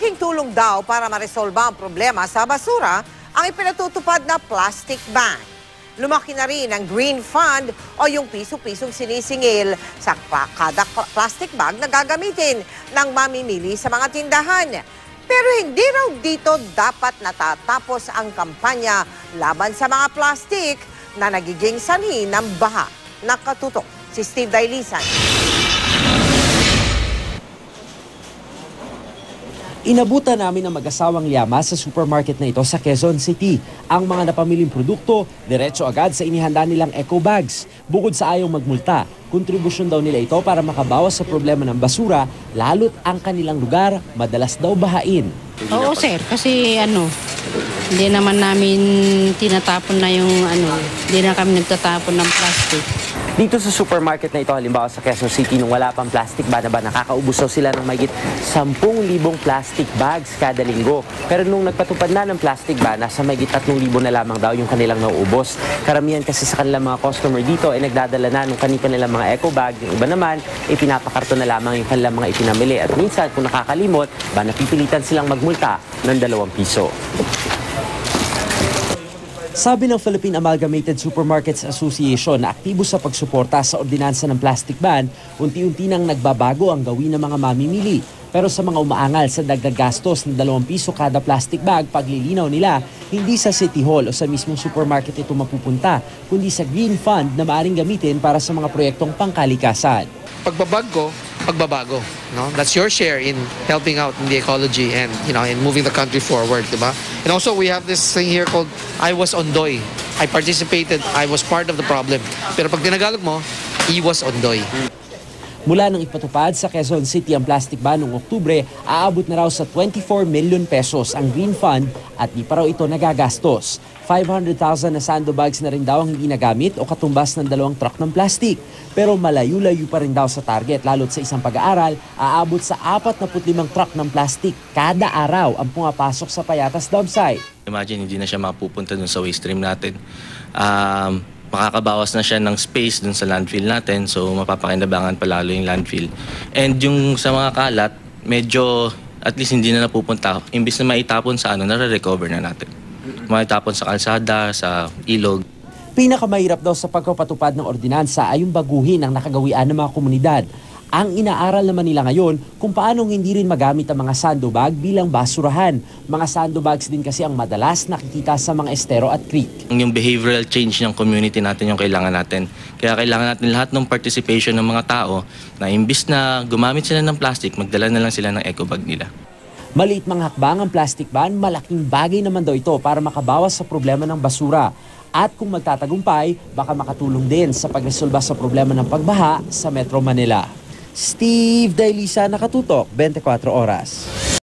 Malaking tulong daw para maresolba ang problema sa basura ang ipinatutupad na plastic ban. Lumaki na rin ang Green Fund o yung piso-pisong sinisingil sa kada plastic bag na gagamitin ng mamimili sa mga tindahan. Pero hindi raw dito dapat natatapos ang kampanya laban sa mga plastic na nagiging sanhi ng baha. Nakatutok si Steve Dailisan. Inabutan namin ang mag-asawang Llama sa supermarket na ito sa Quezon City. Ang mga napamiling produkto, diretso agad sa inihanda nilang eco bags. Bukod sa ayaw magmulta, kontribusyon daw nila ito para makabawas sa problema ng basura, lalo't ang kanilang lugar madalas daw bahain. Oo sir, kasi hindi naman namin tinatapon na hindi na kami nagtatapon ng plastic. Dito sa supermarket na ito, halimbawa sa Quezon City, nung wala pang plastic ban nakakaubos sila ng mahigit 10,000 plastic bags kada linggo. Pero nung nagpatupad na ng plastic ban, nasa mahigit 3,000 na lamang daw yung kanilang nauubos. Karamihan kasi sa kanilang mga customer dito ay nagdadala na ng kanilang mga eco bag. Yung iba naman, pinapakarton na lamang yung kanilang mga ipinamili. At minsan, kung nakakalimot, napipilitan silang magmulta ng 2 piso. Sabi ng Philippine Amalgamated Supermarkets Association na aktibo sa pagsuporta sa ordinansa ng plastic ban, unti-unti nang nagbabago ang gawin ng mga mamimili. Pero sa mga umaangal sa dagdag gastos ng 2 piso kada plastic bag, paglilinaw nila, hindi sa City Hall o sa mismong supermarket ito mapupunta, kundi sa Green Fund na maaaring gamitin para sa mga proyektong pangkalikasan. Pagbabago, pagbabago. No? That's your share in helping out in the ecology and in moving the country forward, diba? And also we have this thing here called I was ondoy. I participated, I was part of the problem. Pero pag tinagalog mo, I was ondoy. Mula nang ipatupad sa Quezon City ang plastic ban noong Oktubre, aabot na raw sa 24 million pesos ang Green Fund at di pa raw ito nagagastos. 500,000 na sandbags na rin daw ang hindi nagamit o katumbas ng 2 truck ng plastic. Pero malayo-layo pa rin daw sa target, lalo't sa isang pag-aaral, aabot sa 45 truck ng plastic kada araw ang pumapasok sa Payatas dump site. Imagine hindi na siya mapupunta dun sa waste stream natin. Makakabawas na siya ng space dun sa landfill natin, so mapapakinabangan palalo yung landfill. And yung sa mga kalat, medyo at least hindi na napupunta. Imbis na maitapon sa nare-recover na natin. Maitapon sa kalsada, sa ilog. Pinakamahirap daw sa pagpapatupad ng ordinansa ay yung baguhin ang nakagawian ng mga komunidad. Ang inaaral naman nila ngayon kung paano hindi rin magamit ang mga sandbag bilang basurahan. Mga sandbags din kasi ang madalas nakikita sa mga estero at creek. Yung behavioral change ng community natin yung kailangan natin. Kaya kailangan natin lahat ng participation ng mga tao na imbis na gumamit sila ng plastic, magdala na lang sila ng eco bag nila. Maliit mga hakbang ang plastic ban, malaking bagay naman daw ito para makabawas sa problema ng basura. At kung magtatagumpay, baka makatulong din sa pagresolba sa problema ng pagbaha sa Metro Manila. Steve Dailisa, Nakatutok, 24 Oras.